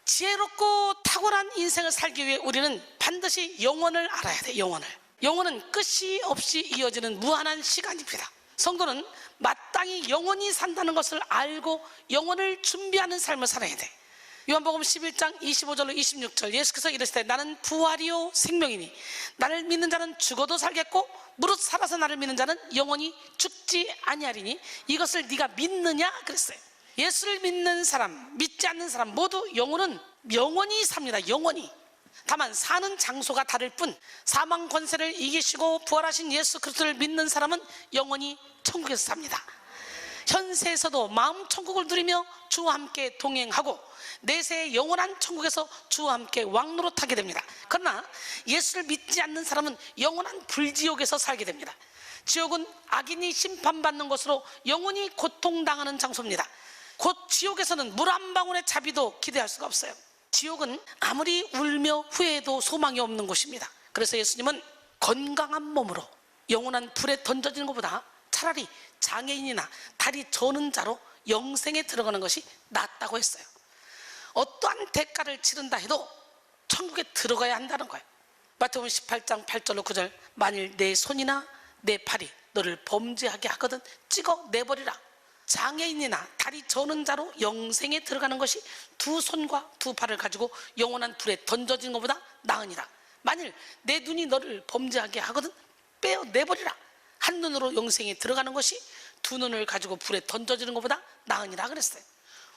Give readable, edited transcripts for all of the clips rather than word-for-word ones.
지혜롭고 탁월한 인생을 살기 위해 우리는 반드시 영혼을 알아야 돼. 영혼은 끝이 없이 이어지는 무한한 시간입니다. 성도는 마땅히 영원히 산다는 것을 알고 영혼을 준비하는 삶을 살아야 돼. 요한복음 11장 25절로 26절, 예수께서 이르시되 나는 부활이요 생명이니 나를 믿는 자는 죽어도 살겠고 무릇 살아서 나를 믿는 자는 영원히 죽지 아니하리니 이것을 네가 믿느냐 그랬어요. 예수를 믿는 사람, 믿지 않는 사람 모두 영원히 삽니다. 영원히. 다만 사는 장소가 다를 뿐 사망 권세를 이기시고 부활하신 예수 그리스도를 믿는 사람은 영원히 천국에서 삽니다. 현세에서도 마음 천국을 누리며 주와 함께 동행하고 내세의 영원한 천국에서 주와 함께 왕노릇하게 됩니다. 그러나 예수를 믿지 않는 사람은 영원한 불지옥에서 살게 됩니다. 지옥은 악인이 심판받는 곳으로 영원히 고통당하는 장소입니다. 곧 지옥에서는 물 한 방울의 자비도 기대할 수가 없어요. 지옥은 아무리 울며 후회해도 소망이 없는 곳입니다. 그래서 예수님은 건강한 몸으로 영원한 불에 던져지는 것보다 차라리 장애인이나 다리 저는 자로 영생에 들어가는 것이 낫다고 했어요. 어떠한 대가를 치른다 해도 천국에 들어가야 한다는 거예요. 마태복음 18장 8절로 9절, 만일 내 손이나 내 팔이 너를 범죄하게 하거든 찍어 내버리라. 장애인이나 다리 저는 자로 영생에 들어가는 것이 두 손과 두 팔을 가지고 영원한 불에 던져진 것보다 나으니라. 만일 내 눈이 너를 범죄하게 하거든 빼어 내버리라. 한 눈으로 영생에 들어가는 것이 두 눈을 가지고 불에 던져지는 것보다 나으니라 그랬어요.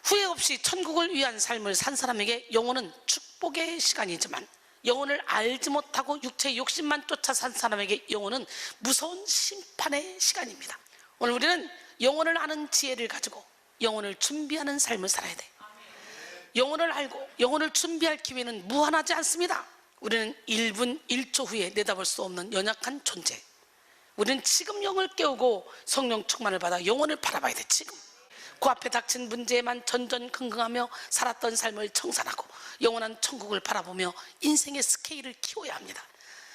후회 없이 천국을 위한 삶을 산 사람에게 영혼은 축복의 시간이지만 영혼을 알지 못하고 육체의 욕심만 쫓아 산 사람에게 영혼은 무서운 심판의 시간입니다. 오늘 우리는 영혼을 아는 지혜를 가지고 영혼을 준비하는 삶을 살아야 돼. 영혼을 알고 영혼을 준비할 기회는 무한하지 않습니다. 우리는 1분 1초 후에 내다볼 수 없는 연약한 존재. 우리는 지금 영을 깨우고 성령 충만을 받아 영혼을 바라봐야 돼. 지금 그 앞에 닥친 문제에만 전전긍긍하며 살았던 삶을 청산하고 영원한 천국을 바라보며 인생의 스케일을 키워야 합니다.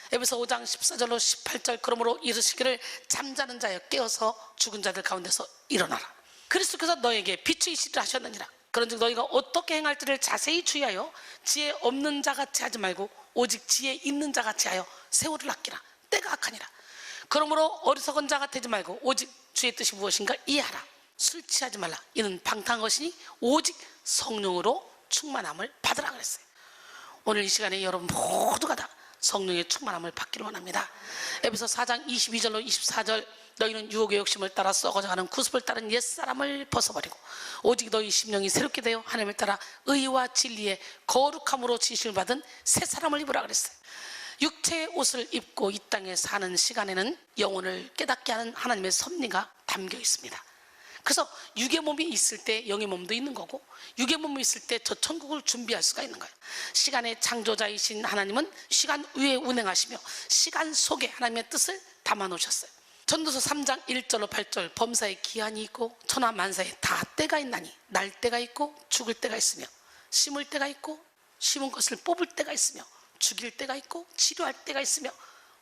에베소 5장 14절로 18절, 그러므로 이르시기를 잠자는 자여 깨어서 죽은 자들 가운데서 일어나라. 그리스도께서 너에게 빛이시리라 하셨느니라. 그런즉 너희가 어떻게 행할지를 자세히 주의하여 지혜 없는 자같이 하지 말고 오직 지혜 있는 자같이 하여 세월을 아끼라. 때가 악하니라. 그러므로 어리석은 자가 되지 말고 오직 주의 뜻이 무엇인가 이해하라. 술 취하지 말라. 이는 방탕한 것이니 오직 성령으로 충만함을 받으라 그랬어요. 오늘 이 시간에 여러분 모두가 다 성령의 충만함을 받기를 원합니다. 에베소 4장 22절로 24절, 너희는 유혹의 욕심을 따라 썩어져가는 구습을 따른 옛사람을 벗어버리고 오직 너희 심령이 새롭게 되어 하나님을 따라 의와 진리의 거룩함으로 지식을 받은 새 사람을 입으라 그랬어요. 육체의 옷을 입고 이 땅에 사는 시간에는 영혼을 깨닫게 하는 하나님의 섭리가 담겨 있습니다. 그래서 육의 몸이 있을 때 영의 몸도 있는 거고 육의 몸이 있을 때 저 천국을 준비할 수가 있는 거예요. 시간의 창조자이신 하나님은 시간 위에 운행하시며 시간 속에 하나님의 뜻을 담아 놓으셨어요. 전도서 3장 1절로 8절, 범사에 기한이 있고 천하 만사에 다 때가 있나니 날 때가 있고 죽을 때가 있으며 심을 때가 있고 심은 것을 뽑을 때가 있으며 죽일 때가 있고 치료할 때가 있으며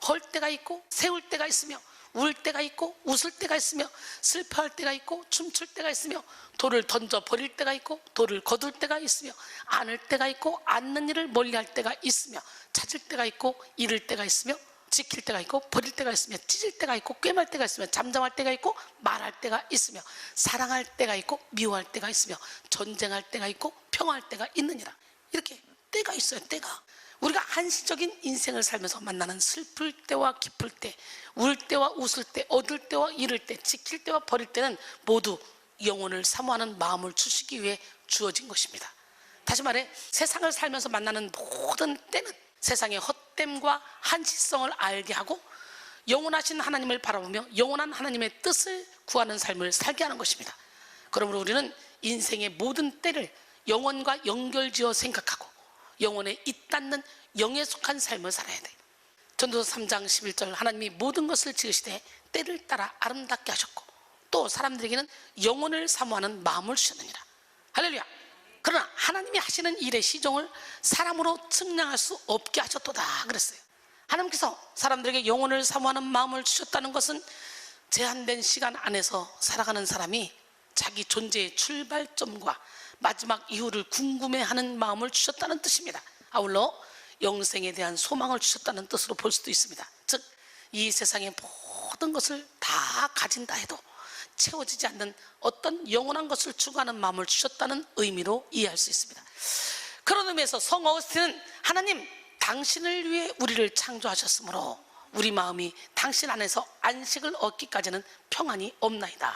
헐 때가 있고 세울 때가 있으며 울 때가 있고 웃을 때가 있으며 슬퍼할 때가 있고 춤출 때가 있으며 돌을 던져 버릴 때가 있고 돌을 거둘 때가 있으며 안을 때가 있고 앉는 일을 멀리할 때가 있으며 찾을 때가 있고 잃을 때가 있으며 지킬 때가 있고 버릴 때가 있으며 찢을 때가 있고 꿰맬 때가 있으며 잠잠할 때가 있고 말할 때가 있으며 사랑할 때가 있고 미워할 때가 있으며 전쟁할 때가 있고 평화할 때가 있느니라. 이렇게 때가 있어요. 때가. 우리가 한시적인 인생을 살면서 만나는 슬플 때와 기쁠 때, 울 때와 웃을 때, 얻을 때와 잃을 때, 지킬 때와 버릴 때는 모두 영혼을 사모하는 마음을 주시기 위해 주어진 것입니다. 다시 말해 세상을 살면서 만나는 모든 때는 세상의 헛됨과 한시성을 알게 하고 영원하신 하나님을 바라보며 영원한 하나님의 뜻을 구하는 삶을 살게 하는 것입니다. 그러므로 우리는 인생의 모든 때를 영혼과 연결지어 생각하고 영혼에 잇닿는 영에 속한 삶을 살아야 돼. 전도서 3장 11절, 하나님이 모든 것을 지으시되 때를 따라 아름답게 하셨고 또 또 사람들에게는 영혼을 사모하는 마음을 주셨느니라. 할렐루야. 그러나 하나님이 하시는 일의 시종을 사람으로 측량할 수 없게 하셨도다 그랬어요. 하나님께서 사람들에게 영혼을 사모하는 마음을 주셨다는 것은 제한된 시간 안에서 살아가는 사람이 자기 존재의 출발점과 마지막 이후를 궁금해하는 마음을 주셨다는 뜻입니다. 아울러 영생에 대한 소망을 주셨다는 뜻으로 볼 수도 있습니다. 즉, 이 세상의 모든 것을 다 가진다 해도 채워지지 않는 어떤 영원한 것을 추구하는 마음을 주셨다는 의미로 이해할 수 있습니다. 그런 의미에서 성 어거스틴은 하나님, 당신을 위해 우리를 창조하셨으므로 우리 마음이 당신 안에서 안식을 얻기까지는 평안이 없나이다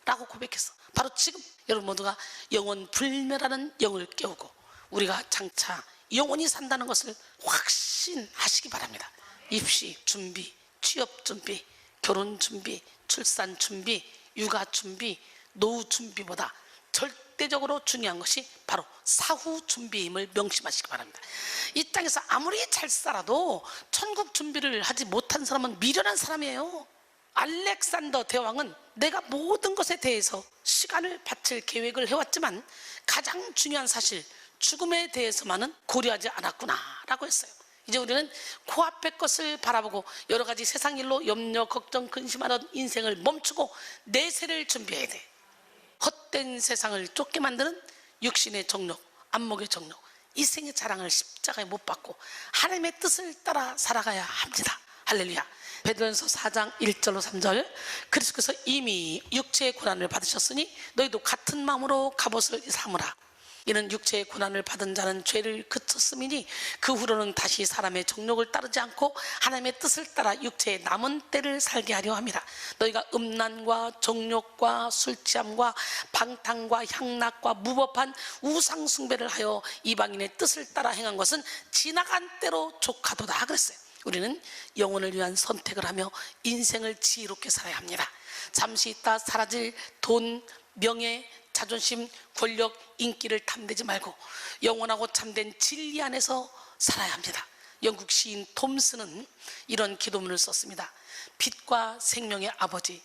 라고 고백했어. 바로 지금 여러분 모두가 영원 불멸하는 영을 깨우고 우리가 장차 영원히 산다는 것을 확신하시기 바랍니다. 입시 준비, 취업 준비, 결혼 준비, 출산 준비, 육아 준비, 노후 준비보다 절대적으로 중요한 것이 바로 사후 준비임을 명심하시기 바랍니다. 이 땅에서 아무리 잘 살아도 천국 준비를 하지 못한 사람은 미련한 사람이에요. 알렉산더 대왕은 내가 모든 것에 대해서 시간을 바칠 계획을 해왔지만 가장 중요한 사실, 죽음에 대해서만은 고려하지 않았구나 라고 했어요. 이제 우리는 코앞의 것을 바라보고 여러 가지 세상 일로 염려, 걱정, 근심하던 인생을 멈추고 내세를 준비해야 돼. 헛된 세상을 쫓게 만드는 육신의 정욕, 안목의 정욕, 이 생의 자랑을 십자가에 못 박고 하나님의 뜻을 따라 살아가야 합니다. 할렐루야. 베드로전서 4장 1절로 3절, 그리스도께서 이미 육체의 고난을 받으셨으니 너희도 같은 마음으로 갑옷을 삼으라. 이는 육체의 고난을 받은 자는 죄를 그쳤음이니 그 후로는 다시 사람의 정욕을 따르지 않고 하나님의 뜻을 따라 육체의 남은 때를 살게 하려 함이라. 너희가 음란과 정욕과 술취함과 방탕과 향락과 무법한 우상 숭배를 하여 이방인의 뜻을 따라 행한 것은 지나간 때로 족하도다 그랬어요. 우리는 영혼을 위한 선택을 하며 인생을 지혜롭게 살아야 합니다. 잠시 있다 사라질 돈, 명예, 자존심, 권력, 인기를 탐내지 말고 영원하고 참된 진리 안에서 살아야 합니다. 영국 시인 톰슨은 이런 기도문을 썼습니다. 빛과 생명의 아버지,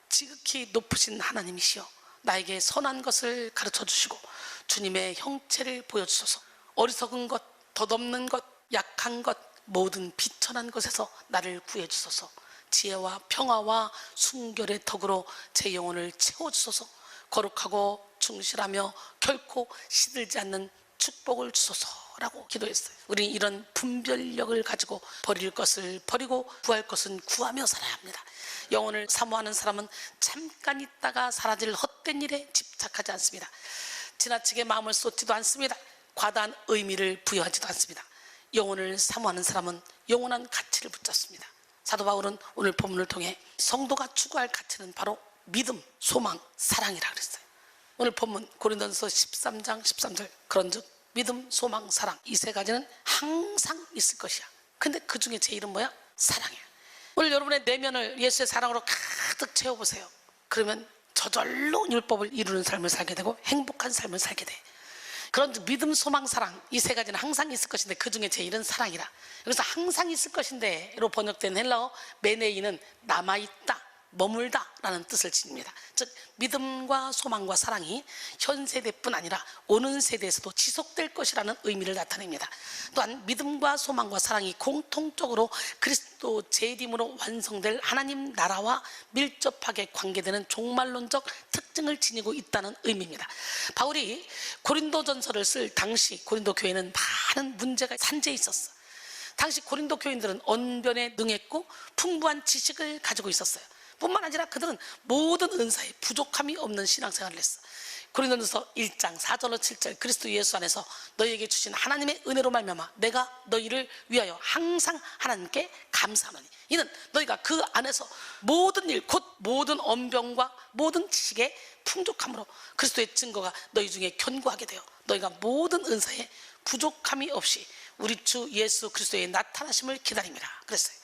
지극히 높으신 하나님이시여, 나에게 선한 것을 가르쳐 주시고 주님의 형체를 보여주소서. 어리석은 것, 덧없는 것, 약한 것, 모든 비천한 것에서 나를 구해 주소서. 지혜와 평화와 순결의 덕으로 제 영혼을 채워주소서. 거룩하고 충실하며 결코 시들지 않는 축복을 주소서라고 기도했어요. 우리는 이런 분별력을 가지고 버릴 것을 버리고 구할 것은 구하며 살아야 합니다. 영혼을 사모하는 사람은 잠깐 있다가 사라질 헛된 일에 집착하지 않습니다. 지나치게 마음을 쏟지도 않습니다. 과다한 의미를 부여하지도 않습니다. 영혼을 사모하는 사람은 영원한 가치를 붙잡습니다. 사도 바울은 오늘 본문을 통해 성도가 추구할 가치는 바로 믿음, 소망, 사랑이라 그랬어요. 오늘 본문 고린도전서 13장 13절, 그런즉 믿음, 소망, 사랑, 이 세 가지는 항상 있을 것이야. 근데 그 중에 제일은 뭐야? 사랑이야. 오늘 여러분의 내면을 예수의 사랑으로 가득 채워보세요. 그러면 저절로 율법을 이루는 삶을 살게 되고 행복한 삶을 살게 돼. 그런즉 믿음, 소망, 사랑, 이 세 가지는 항상 있을 것인데 그 중에 제일은 사랑이라. 여기서 항상 있을 것인데로 번역된 헬라어 메네이는 남아있다, 머물다 라는 뜻을 지닙니다. 즉 믿음과 소망과 사랑이 현 세대뿐 아니라 오는 세대에서도 지속될 것이라는 의미를 나타냅니다. 또한 믿음과 소망과 사랑이 공통적으로 그리스도 재림으로 완성될 하나님 나라와 밀접하게 관계되는 종말론적 특징을 지니고 있다는 의미입니다. 바울이 고린도전서를 쓸 당시 고린도 교회는 많은 문제가 산재해 있었어. 당시 고린도 교인들은 언변에 능했고 풍부한 지식을 가지고 있었어요. 뿐만 아니라 그들은 모든 은사에 부족함이 없는 신앙생활을 했어. 고린도전서 1장 4절로 7절, 그리스도 예수 안에서 너희에게 주신 하나님의 은혜로 말미암아 내가 너희를 위하여 항상 하나님께 감사하노니 이는 너희가 그 안에서 모든 일 곧 모든 언변과 모든 지식에 풍족함으로 그리스도의 증거가 너희 중에 견고하게 되어 너희가 모든 은사에 부족함이 없이 우리 주 예수 그리스도의 나타나심을 기다립니다 그랬어요.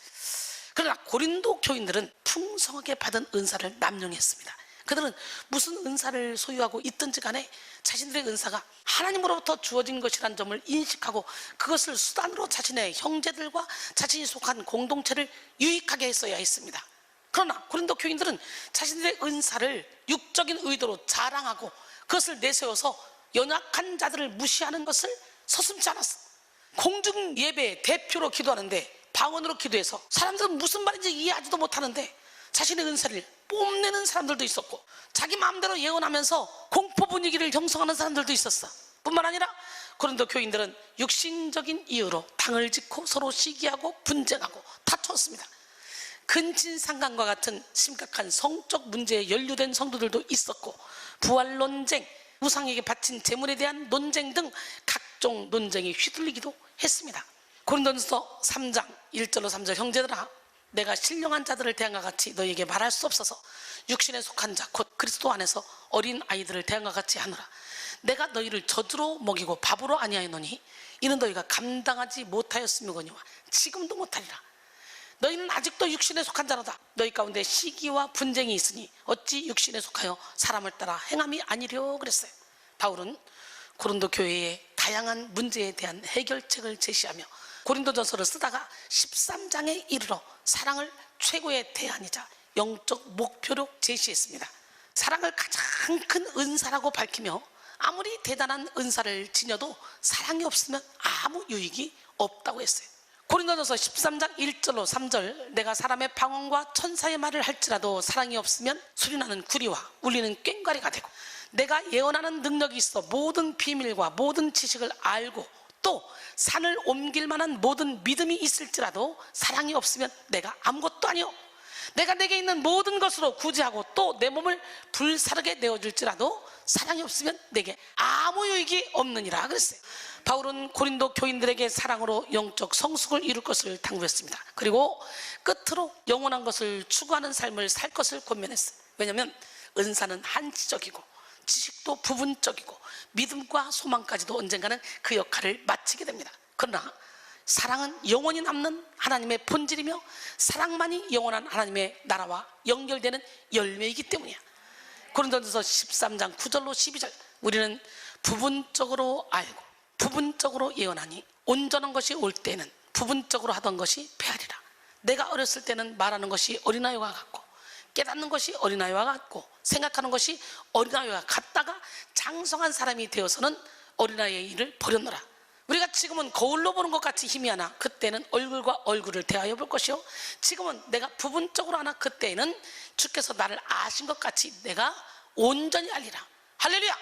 그러나 고린도 교인들은 풍성하게 받은 은사를 남용했습니다. 그들은 무슨 은사를 소유하고 있든지 간에 자신들의 은사가 하나님으로부터 주어진 것이라는 점을 인식하고 그것을 수단으로 자신의 형제들과 자신이 속한 공동체를 유익하게 했어야 했습니다. 그러나 고린도 교인들은 자신들의 은사를 육적인 의도로 자랑하고 그것을 내세워서 연약한 자들을 무시하는 것을 서슴지 않았어. 공중 예배 대표로 기도하는데 방언으로 기도해서 사람들은 무슨 말인지 이해하지도 못하는데 자신의 은사를 뽐내는 사람들도 있었고, 자기 마음대로 예언하면서 공포 분위기를 형성하는 사람들도 있었어. 뿐만 아니라 고린도 교인들은 육신적인 이유로 당을 짓고 서로 시기하고 분쟁하고 다투었습니다. 근친상간과 같은 심각한 성적 문제에 연루된 성도들도 있었고, 부활 논쟁, 우상에게 바친 재물에 대한 논쟁 등 각종 논쟁에 휘둘리기도 했습니다. 고린도전서 3장 1절로 3절, 형제들아 내가 신령한 자들을 대한과 같이 너희에게 말할 수 없어서 육신에 속한 자 곧 그리스도 안에서 어린 아이들을 대한과 같이 하노라. 내가 너희를 젖으로 먹이고 밥으로 아니하였노니 이는 너희가 감당하지 못하였음이거니와 지금도 못하리라. 너희는 아직도 육신에 속한 자로다. 너희 가운데 시기와 분쟁이 있으니 어찌 육신에 속하여 사람을 따라 행함이 아니려 그랬어요. 바울은 고린도 교회의 다양한 문제에 대한 해결책을 제시하며 고린도전서를 쓰다가 13장에 이르러 사랑을 최고의 대안이자 영적 목표로 제시했습니다. 사랑을 가장 큰 은사라고 밝히며 아무리 대단한 은사를 지녀도 사랑이 없으면 아무 유익이 없다고 했어요. 고린도전서 13장 1절로 3절, 내가 사람의 방언과 천사의 말을 할지라도 사랑이 없으면 소리나는 구리와 울리는 꽹과리가 되고, 내가 예언하는 능력이 있어 모든 비밀과 모든 지식을 알고 또 산을 옮길 만한 모든 믿음이 있을지라도 사랑이 없으면 내가 아무것도 아니요, 내가 내게 있는 모든 것으로 구제하고 또 내 몸을 불사르게 내어줄지라도 사랑이 없으면 내게 아무 유익이 없느니라 그랬어요. 바울은 고린도 교인들에게 사랑으로 영적 성숙을 이룰 것을 당부했습니다. 그리고 끝으로 영원한 것을 추구하는 삶을 살 것을 권면했어요. 왜냐하면 은사는 한시적이고 지식도 부분적이고 믿음과 소망까지도 언젠가는 그 역할을 마치게 됩니다. 그러나 사랑은 영원히 남는 하나님의 본질이며 사랑만이 영원한 하나님의 나라와 연결되는 열매이기 때문이야. 고린도전서 13장 9절로 12절, 우리는 부분적으로 알고 부분적으로 예언하니 온전한 것이 올 때는 부분적으로 하던 것이 패하리라. 내가 어렸을 때는 말하는 것이 어린아이와 같고 깨닫는 것이 어린아이와 같고 생각하는 것이 어린아이와 같다가 장성한 사람이 되어서는 어린아이의 일을 버렸노라. 우리가 지금은 거울로 보는 것 같이 희미하나 그때는 얼굴과 얼굴을 대하여 볼 것이요, 지금은 내가 부분적으로 하나 그때에는 주께서 나를 아신 것 같이 내가 온전히 알리라. 할렐루야.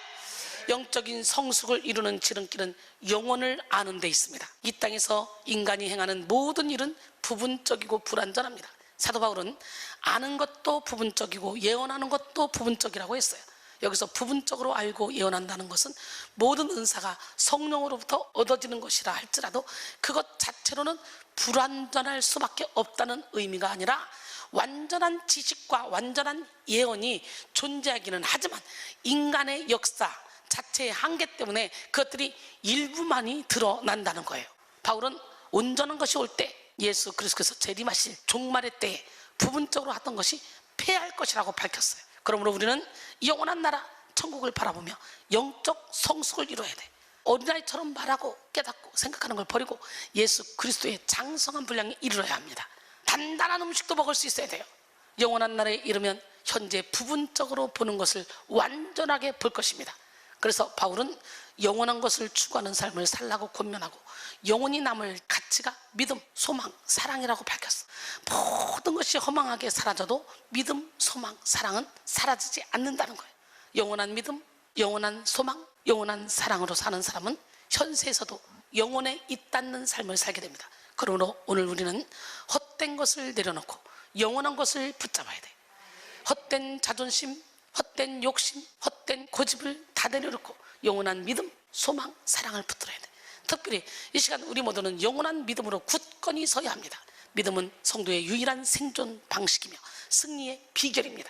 영적인 성숙을 이루는 지름길은 영혼을 아는 데 있습니다. 이 땅에서 인간이 행하는 모든 일은 부분적이고 불완전합니다. 사도 바울은 아는 것도 부분적이고 예언하는 것도 부분적이라고 했어요. 여기서 부분적으로 알고 예언한다는 것은 모든 은사가 성령으로부터 얻어지는 것이라 할지라도 그것 자체로는 불완전할 수밖에 없다는 의미가 아니라, 완전한 지식과 완전한 예언이 존재하기는 하지만 인간의 역사 자체의 한계 때문에 그것들이 일부만이 드러난다는 거예요. 바울은 온전한 것이 올 때, 예수 그리스도께서 재림하실 종말의 때에 부분적으로 하던 것이 패할 것이라고 밝혔어요. 그러므로 우리는 영원한 나라 천국을 바라보며 영적 성숙을 이루어야 돼. 어린아이처럼 말하고 깨닫고 생각하는 걸 버리고 예수 그리스도의 장성한 분량에 이르러야 합니다. 단단한 음식도 먹을 수 있어야 돼요. 영원한 나라에 이르면 현재 부분적으로 보는 것을 완전하게 볼 것입니다. 그래서 바울은 영원한 것을 추구하는 삶을 살라고 권면하고, 영원히 남을 가치가 믿음, 소망, 사랑이라고 밝혔어. 모든 것이 허망하게 사라져도 믿음, 소망, 사랑은 사라지지 않는다는 거예요. 영원한 믿음, 영원한 소망, 영원한 사랑으로 사는 사람은 현세에서도 영원에 잇닿는 삶을 살게 됩니다. 그러므로 오늘 우리는 헛된 것을 내려놓고 영원한 것을 붙잡아야 돼. 헛된 자존심, 헛된 욕심, 헛된 고집을 다 내려놓고 영원한 믿음, 소망, 사랑을 붙들어야 돼. 특별히 이 시간 우리 모두는 영원한 믿음으로 굳건히 서야 합니다. 믿음은 성도의 유일한 생존 방식이며 승리의 비결입니다.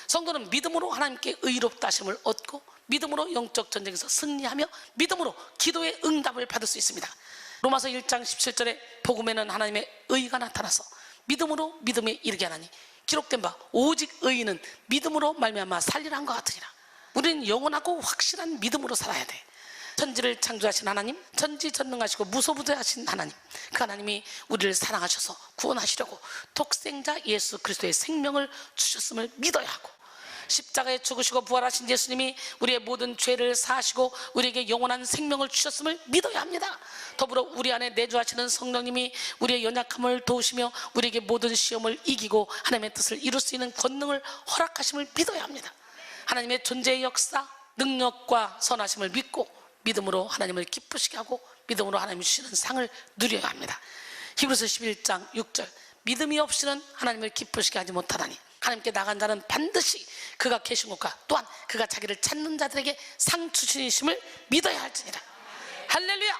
성도는 믿음으로 하나님께 의롭다 하심을 얻고 믿음으로 영적 전쟁에서 승리하며 믿음으로 기도의 응답을 받을 수 있습니다. 로마서 1장 17절에 복음에는 하나님의 의가 나타나서 믿음으로 믿음에 이르게 하나니 기록된 바 오직 의인은 믿음으로 말미암아 살리라 한 것 같으니라. 우리는 영원하고 확실한 믿음으로 살아야 돼. 천지를 창조하신 하나님, 전지전능하시고 무소부재하신 하나님, 그 하나님이 우리를 사랑하셔서 구원하시려고 독생자 예수 그리스도의 생명을 주셨음을 믿어야 하고, 십자가에 죽으시고 부활하신 예수님이 우리의 모든 죄를 사하시고 우리에게 영원한 생명을 주셨음을 믿어야 합니다. 더불어 우리 안에 내주하시는 성령님이 우리의 연약함을 도우시며 우리에게 모든 시험을 이기고 하나님의 뜻을 이룰 수 있는 권능을 허락하심을 믿어야 합니다. 하나님의 존재의 역사, 능력과 선하심을 믿고 믿음으로 하나님을 기쁘시게 하고 믿음으로 하나님이 주시는 상을 누려야 합니다. 히브리서 11장 6절, 믿음이 없이는 하나님을 기쁘시게 하지 못하다니 하나님께 나간 자는 반드시 그가 계신 곳과 또한 그가 자기를 찾는 자들에게 상 주시심을 믿어야 할지니라. 할렐루야.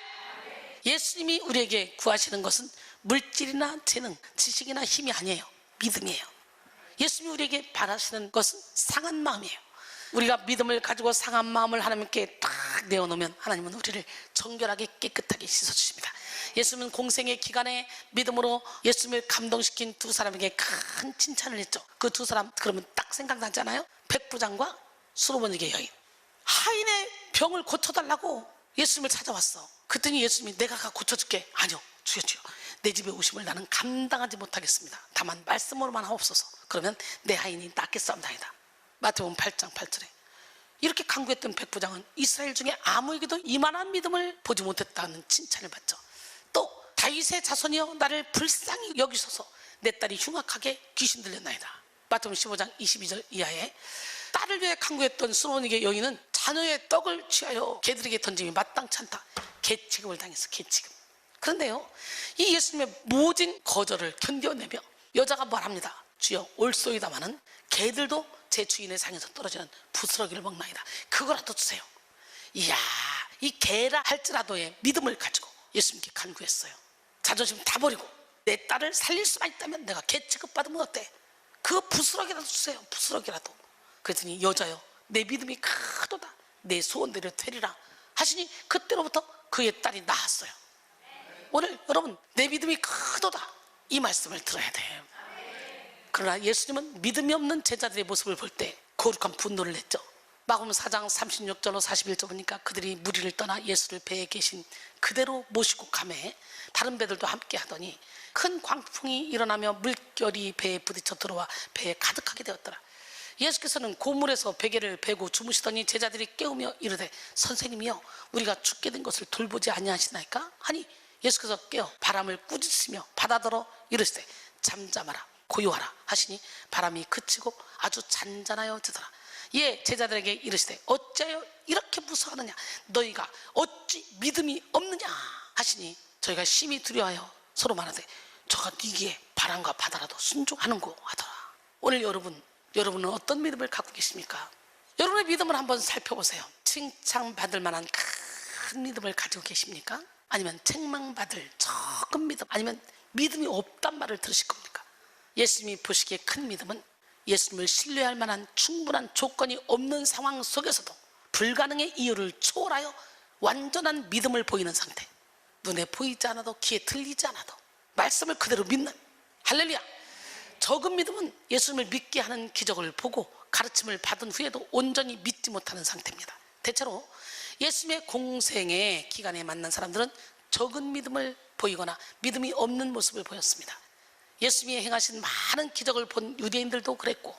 예수님이 우리에게 구하시는 것은 물질이나 재능, 지식이나 힘이 아니에요. 믿음이에요. 예수님이 우리에게 바라시는 것은 상한 마음이에요. 우리가 믿음을 가지고 상한 마음을 하나님께 딱 내어놓으면 하나님은 우리를 정결하게 깨끗하게 씻어주십니다. 예수님은 공생의 기간에 믿음으로 예수님을 감동시킨 두 사람에게 큰 칭찬을 했죠. 그 두 사람 그러면 딱 생각나잖아요. 백부장과 수로보니게 여인. 하인의 병을 고쳐달라고 예수님을 찾아왔어. 그랬더니 예수님이 내가 가 고쳐줄게. 아니요, 주여 내 집에 오심을 나는 감당하지 못하겠습니다. 다만 말씀으로만 하옵소서. 그러면 내 하인이 낫겠사옵나이다. 마태복음 8장 8절에 이렇게 간구했던 백부장은 이스라엘 중에 아무에게도 이만한 믿음을 보지 못했다는 칭찬을 받죠. 또 다윗의 자손이여 나를 불쌍히 여기소서, 내 딸이 흉악하게 귀신 들렸나이다. 마태복음 15장 22절 이하에 딸을 위해 간구했던 수로보니게 여인은 자녀의 떡을 취하여 개들에게 던짐이 마땅치 않다. 개취급을 당했어. 개취급. 그런데요, 이 예수님의 모진 거절을 견뎌내며 여자가 말합니다. 주여 올소이다마는 개들도 제 주인의 상에서 떨어지는 부스러기를 먹나이다. 그거라도 주세요. 이야, 이 개라 할지라도의 믿음을 가지고 예수님께 간구했어요. 자존심 다 버리고 내 딸을 살릴 수만 있다면 내가 개 취급받으면 어때? 그 부스러기라도 주세요. 부스러기라도. 그랬더니 여자여 내 믿음이 크도다. 내 소원대로 되리라 하시니 그때로부터 그의 딸이 나았어요. 오늘 여러분 내 믿음이 크도다 이 말씀을 들어야 돼요. 그러나 예수님은 믿음이 없는 제자들의 모습을 볼 때 거룩한 분노를 냈죠. 마가복음 4장 36절로 41절 보니까 그들이 무리를 떠나 예수를 배에 계신 그대로 모시고 가매 다른 배들도 함께 하더니 큰 광풍이 일어나며 물결이 배에 부딪혀 들어와 배에 가득하게 되었더라. 예수께서는 고물에서 베개를 베고 주무시더니 제자들이 깨우며 이르되 선생님이여 우리가 죽게 된 것을 돌보지 아니하시나이까 하니 예수께서 깨어 바람을 꾸짖으시며 바다더러 이르시되 잠잠하라 고요하라 하시니 바람이 그치고 아주 잔잔하여지더라. 예, 제자들에게 이르시되 어찌하여 이렇게 무서워하느냐 너희가 어찌 믿음이 없느냐 하시니 저희가 심히 두려워하여 서로 말하되 저가 니기에 바람과 바다라도 순종하는고 하더라. 오늘 여러분은 어떤 믿음을 갖고 계십니까? 여러분의 믿음을 한번 살펴보세요. 칭찬받을 만한 큰 믿음을 가지고 계십니까? 아니면 책망받을 적은 믿음, 아니면 믿음이 없단 말을 들으실 겁니까? 예수님이 보시기에 큰 믿음은 예수님을 신뢰할 만한 충분한 조건이 없는 상황 속에서도 불가능의 이유를 초월하여 완전한 믿음을 보이는 상태. 눈에 보이지 않아도 귀에 들리지 않아도 말씀을 그대로 믿는, 할렐루야. 적은 믿음은 예수님을 믿게 하는 기적을 보고 가르침을 받은 후에도 온전히 믿지 못하는 상태입니다. 대체로 예수님의 공생의 기간에 만난 사람들은 적은 믿음을 보이거나 믿음이 없는 모습을 보였습니다. 예수님이 행하신 많은 기적을 본 유대인들도 그랬고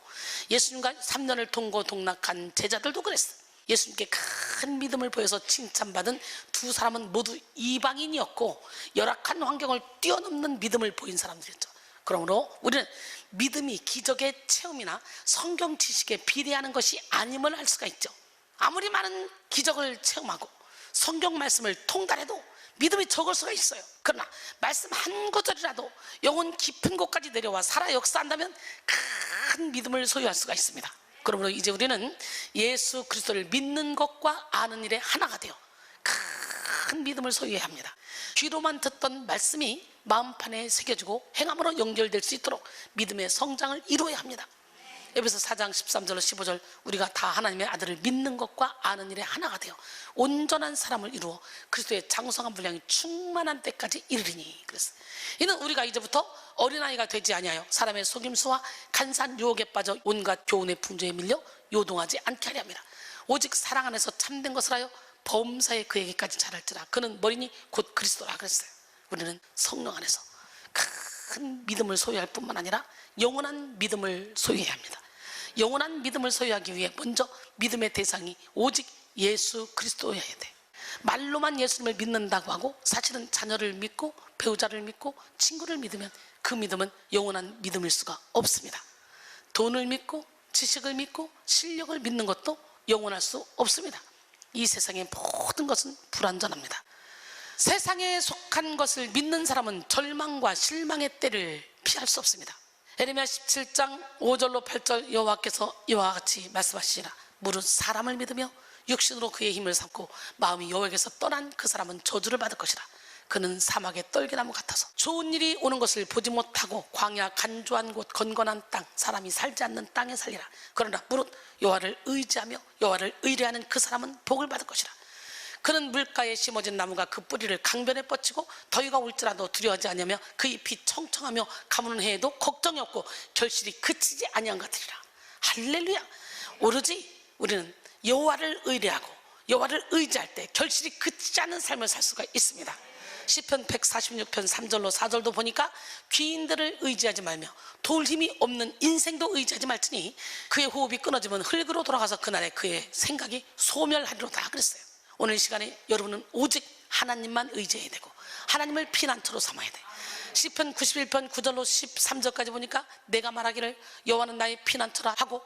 예수님과 3년을 동고동락한 제자들도 그랬어요. 예수님께 큰 믿음을 보여서 칭찬받은 두 사람은 모두 이방인이었고 열악한 환경을 뛰어넘는 믿음을 보인 사람들이었죠. 그러므로 우리는 믿음이 기적의 체험이나 성경 지식에 비례하는 것이 아님을 알 수가 있죠. 아무리 많은 기적을 체험하고 성경 말씀을 통달해도 믿음이 적을 수가 있어요. 그러나 말씀 한 구절이라도 영혼 깊은 곳까지 내려와 살아 역사한다면 큰 믿음을 소유할 수가 있습니다. 그러므로 이제 우리는 예수 그리스도를 믿는 것과 아는 일에 하나가 되어 큰 믿음을 소유해야 합니다. 귀로만 듣던 말씀이 마음판에 새겨지고 행함으로 연결될 수 있도록 믿음의 성장을 이루어야 합니다. 에베소 4장 13절로 15절 우리가 다 하나님의 아들을 믿는 것과 아는 일에 하나가 되어 온전한 사람을 이루어 그리스도의 장성한 분량이 충만한 때까지 이르리니 그랬어요. 이는 우리가 이제부터 어린아이가 되지 아니하여 사람의 속임수와 간사한 유혹에 빠져 온갖 교훈의 풍조에 밀려 요동하지 않게 하려 합니다. 오직 사랑 안에서 참된 것을 하여 범사에 그에게까지 자랄지라. 그는 머리니 곧 그리스도라 그랬어요. 우리는 성령 안에서 큰 믿음을 소유할 뿐만 아니라 영원한 믿음을 소유해야 합니다. 영원한 믿음을 소유하기 위해 먼저 믿음의 대상이 오직 예수 그리스도여야 돼. 말로만 예수님을 믿는다고 하고 사실은 자녀를 믿고 배우자를 믿고 친구를 믿으면 그 믿음은 영원한 믿음일 수가 없습니다. 돈을 믿고 지식을 믿고 실력을 믿는 것도 영원할 수 없습니다. 이 세상의 모든 것은 불완전합니다. 세상에 속한 것을 믿는 사람은 절망과 실망의 때를 피할 수 없습니다. 에레미야 17장 5절로 8절 여호와께서 이와 같이 말씀하시니라. 무릇 사람을 믿으며 육신으로 그의 힘을 삼고 마음이 여호와에게서 떠난 그 사람은 저주를 받을 것이라. 그는 사막의 떨기나무 같아서 좋은 일이 오는 것을 보지 못하고 광야 간조한 곳 건건한 땅 사람이 살지 않는 땅에 살리라. 그러나 무릇 여호와를 의지하며 여호와를 의뢰하는 그 사람은 복을 받을 것이라. 그는 물가에 심어진 나무가 그 뿌리를 강변에 뻗치고 더위가 올지라도 두려워하지 아니하며 그 잎이 청청하며 가무는 해에도 걱정이 없고 결실이 그치지 아니한 것 같으리라. 할렐루야. 오로지 우리는 여호와를 의뢰하고 여호와를 의지할 때 결실이 그치지 않은 삶을 살 수가 있습니다. 시편 146편 3절로 4절도 보니까 귀인들을 의지하지 말며 도울 힘이 없는 인생도 의지하지 말지니 그의 호흡이 끊어지면 흙으로 돌아가서 그날에 그의 생각이 소멸하리로다 그랬어요. 오늘 이 시간에 여러분은 오직 하나님만 의지해야 되고 하나님을 피난처로 삼아야 돼. 시편 91편 9절로 13절까지 보니까 내가 말하기를 여호와는 나의 피난처라 하고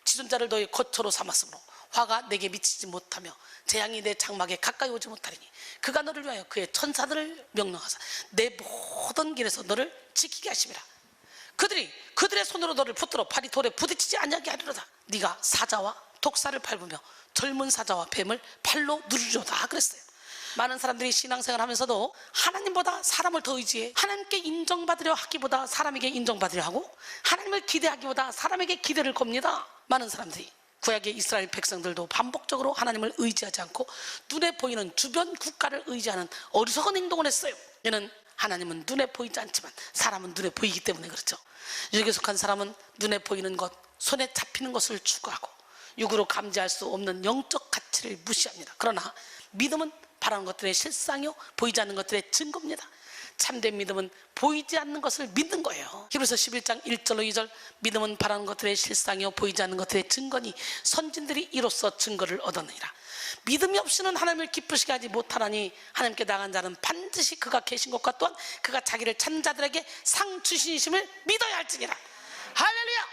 지존자를 너의 거처로 삼았으므로 화가 내게 미치지 못하며 재앙이 내 장막에 가까이 오지 못하리니 그가 너를 위하여 그의 천사들을 명령하사 내 모든 길에서 너를 지키게 하심이라. 그들의 손으로 너를 붙들어 발이 돌에 부딪히지 아니하게 하리로다. 네가 사자와 독사를 밟으며 젊은 사자와 뱀을 팔로 누르리로다 그랬어요. 많은 사람들이 신앙생활 하면서도 하나님보다 사람을 더 의지해 하나님께 인정받으려 하기보다 사람에게 인정받으려 하고 하나님을 기대하기보다 사람에게 기대를 겁니다. 많은 사람들이 구약의 이스라엘 백성들도 반복적으로 하나님을 의지하지 않고 눈에 보이는 주변 국가를 의지하는 어리석은 행동을 했어요. 이는 하나님은 눈에 보이지 않지만 사람은 눈에 보이기 때문에 그렇죠. 육에 속한 사람은 눈에 보이는 것, 손에 잡히는 것을 추구하고 육으로 감지할 수 없는 영적 가치를 무시합니다. 그러나 믿음은 바라는 것들의 실상이요 보이지 않는 것들의 증거입니다. 참된 믿음은 보이지 않는 것을 믿는 거예요. 히브리서 11장 1절로 2절 믿음은 바라는 것들의 실상이요 보이지 않는 것들의 증거니 선진들이 이로써 증거를 얻었느니라. 믿음이 없이는 하나님을 기쁘시게 하지 못하나니 하나님께 나간 자는 반드시 그가 계신 것과 또한 그가 자기를 찾는 자들에게 상 주시심을 믿어야 할지니라. 할렐루야.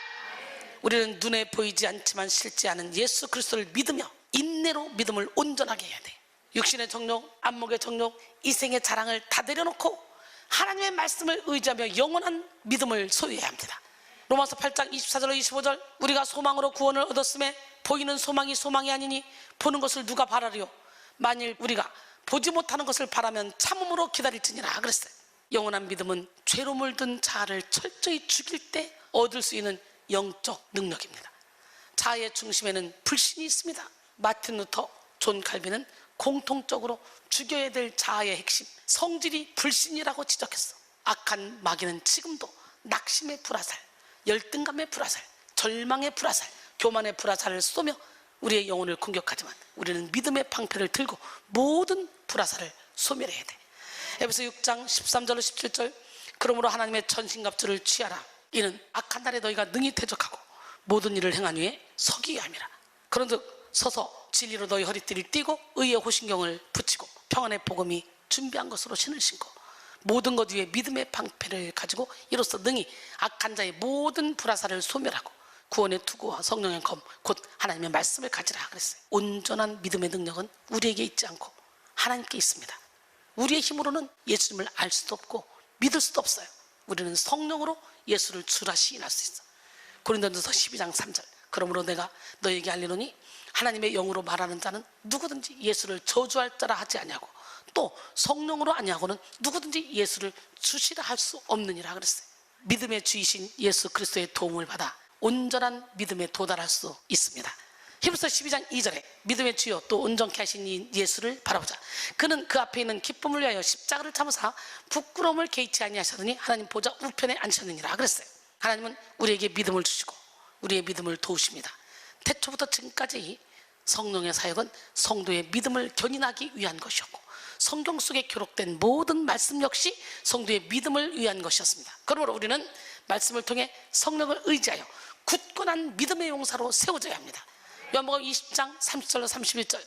우리는 눈에 보이지 않지만 실제 않은 예수 그리스도를 믿으며 인내로 믿음을 온전하게 해야 돼. 육신의 정욕, 안목의 정욕, 이생의 자랑을 다 내려놓고 하나님의 말씀을 의지하며 영원한 믿음을 소유해야 합니다. 로마서 8장 24절로 25절 우리가 소망으로 구원을 얻었음에 보이는 소망이 소망이 아니니 보는 것을 누가 바라리요. 만일 우리가 보지 못하는 것을 바라면 참음으로 기다릴지니라 그랬어요. 영원한 믿음은 죄로 물든 자아를 철저히 죽일 때 얻을 수 있는 영적 능력입니다. 자아의 중심에는 불신이 있습니다. 마틴 루터, 존 칼빈은 공통적으로 죽여야 될 자아의 핵심 성질이 불신이라고 지적했어. 악한 마귀는 지금도 낙심의 불화살, 열등감의 불화살, 절망의 불화살, 교만의 불화살을 쏘며 우리의 영혼을 공격하지만 우리는 믿음의 방패를 들고 모든 불화살을 소멸해야 돼. 에베소 6장 13절로 17절 그러므로 하나님의 전신갑주를 취하라. 이는 악한 날에 너희가 능히 대적하고 모든 일을 행한 후에 서기 위함이라. 그런즉 서서 진리로 너희 허리띠를 띠고 의의 호신경을 붙이고 평안의 복음이 준비한 것으로 신을 신고 모든 것 위에 믿음의 방패를 가지고 이로써 능히 악한 자의 모든 불화살을 소멸하고 구원의 투구와 성령의 검 곧 하나님의 말씀을 가지라 그랬어요. 온전한 믿음의 능력은 우리에게 있지 않고 하나님께 있습니다. 우리의 힘으로는 예수님을 알 수도 없고 믿을 수도 없어요. 우리는 성령으로 예수를 주라 시인할 수 있어. 고린도전서 12장 3절 그러므로 내가 너에게 알리노니 하나님의 영으로 말하는 자는 누구든지 예수를 저주할 자라 하지 아니하고 또 성령으로 아니하고는 누구든지 예수를 주시라 할 수 없느니라 그랬어요. 믿음의 주이신 예수 그리스도의 도움을 받아 온전한 믿음에 도달할 수 있습니다. 히브리서 12장 2절에 믿음의 주여 또 온전케 하신 이 예수를 바라보자. 그는 그 앞에 있는 기쁨을 위하여 십자가를 참으사 부끄러움을 개의치 아니하셨더니 하나님 보좌 우편에 앉으셨느니라 그랬어요. 하나님은 우리에게 믿음을 주시고 우리의 믿음을 도우십니다. 태초부터 지금까지 성령의 사역은 성도의 믿음을 견인하기 위한 것이었고, 성경 속에 기록된 모든 말씀 역시 성도의 믿음을 위한 것이었습니다. 그러므로 우리는 말씀을 통해 성령을 의지하여 굳건한 믿음의 용사로 세워져야 합니다. 요한복음 20장 30절로 31절,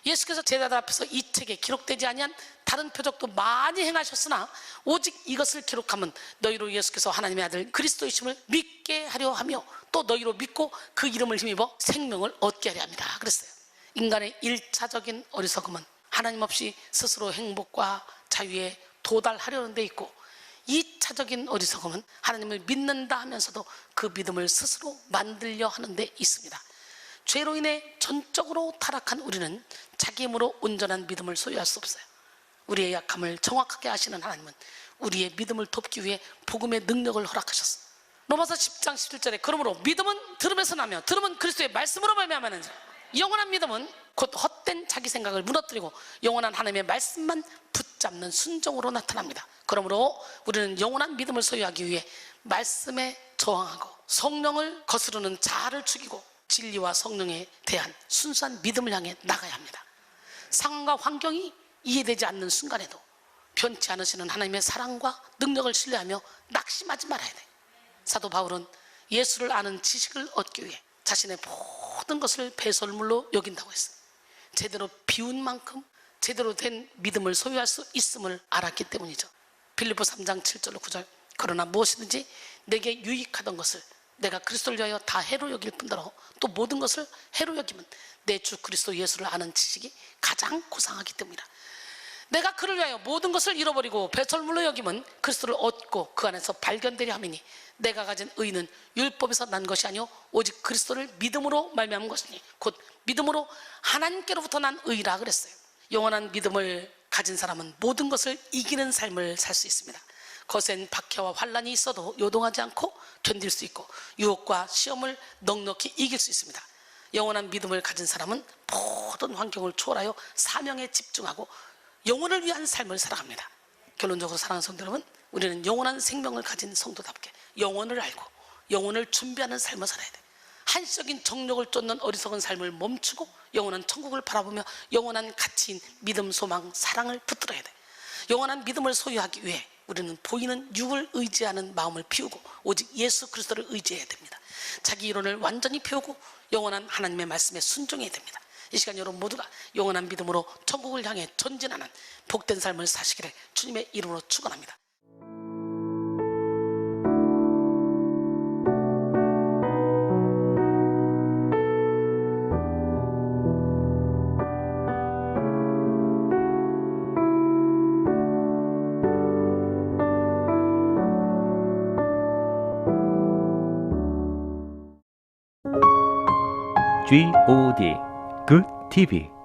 예수께서 제자들 앞에서 이 책에 기록되지 아니한 다른 표적도 많이 행하셨으나 오직 이것을 기록하면 너희로 예수께서 하나님의 아들 그리스도이심을 믿게 하려 하며 또 너희로 믿고 그 이름을 힘입어 생명을 얻게 하려 합니다. 그랬어요. 인간의 1차적인 어리석음은 하나님 없이 스스로 행복과 자유에 도달하려는 데 있고, 2차적인 어리석음은 하나님을 믿는다 하면서도 그 믿음을 스스로 만들려 하는 데 있습니다. 죄로 인해 전적으로 타락한 우리는 자기 힘으로 온전한 믿음을 소유할 수 없어요. 우리의 약함을 정확하게 아시는 하나님은 우리의 믿음을 돕기 위해 복음의 능력을 허락하셨어요. 로마서 10장 17절에 그러므로 믿음은 들음에서 나며 들음은 그리스도의 말씀으로 말미암아는 자, 영원한 믿음은 곧 헛된 자기 생각을 무너뜨리고 영원한 하나님의 말씀만 붙잡는 순종으로 나타납니다. 그러므로 우리는 영원한 믿음을 소유하기 위해 말씀에 저항하고 성령을 거스르는 자아를 죽이고 진리와 성령에 대한 순수한 믿음을 향해 나가야 합니다. 상황과 환경이 이해되지 않는 순간에도 변치 않으시는 하나님의 사랑과 능력을 신뢰하며 낙심하지 말아야 돼. 사도 바울은 예수를 아는 지식을 얻기 위해 자신의 모든 것을 배설물로 여긴다고 했어요. 제대로 비운 만큼 제대로 된 믿음을 소유할 수 있음을 알았기 때문이죠. 빌립보 3장 7절로 9절, 그러나 무엇이든지 내게 유익하던 것을 내가 그리스도를 위하여 다 해로 여길 뿐더러 또 모든 것을 해로 여기면 내 주 그리스도 예수를 아는 지식이 가장 고상하기 때문이다. 내가 그를 위하여 모든 것을 잃어버리고 배설물로 여기면 그리스도를 얻고 그 안에서 발견되려 함이니 내가 가진 의는 율법에서 난 것이 아니오 오직 그리스도를 믿음으로 말미암은 것이니 곧 믿음으로 하나님께로부터 난 의라 그랬어요. 영원한 믿음을 가진 사람은 모든 것을 이기는 삶을 살 수 있습니다. 거센 박해와 환란이 있어도 요동하지 않고 견딜 수 있고 유혹과 시험을 넉넉히 이길 수 있습니다. 영원한 믿음을 가진 사람은 모든 환경을 초월하여 사명에 집중하고 영혼을 위한 삶을 살아갑니다. 결론적으로 사랑하는 성도 여러분, 우리는 영원한 생명을 가진 성도답게 영혼을 알고 영혼을 준비하는 삶을 살아야 돼. 한시적인 정욕을 쫓는 어리석은 삶을 멈추고 영원한 천국을 바라보며 영원한 가치인 믿음, 소망, 사랑을 붙들어야 돼. 영원한 믿음을 소유하기 위해 우리는 보이는 육을 의지하는 마음을 피우고 오직 예수 그리스도를 의지해야 됩니다. 자기 이론을 완전히 피우고 영원한 하나님의 말씀에 순종해야 됩니다. 이 시간 여러분 모두가 영원한 믿음으로 천국을 향해 전진하는 복된 삶을 사시기를 주님의 이름으로 축원합니다. GOD Good TV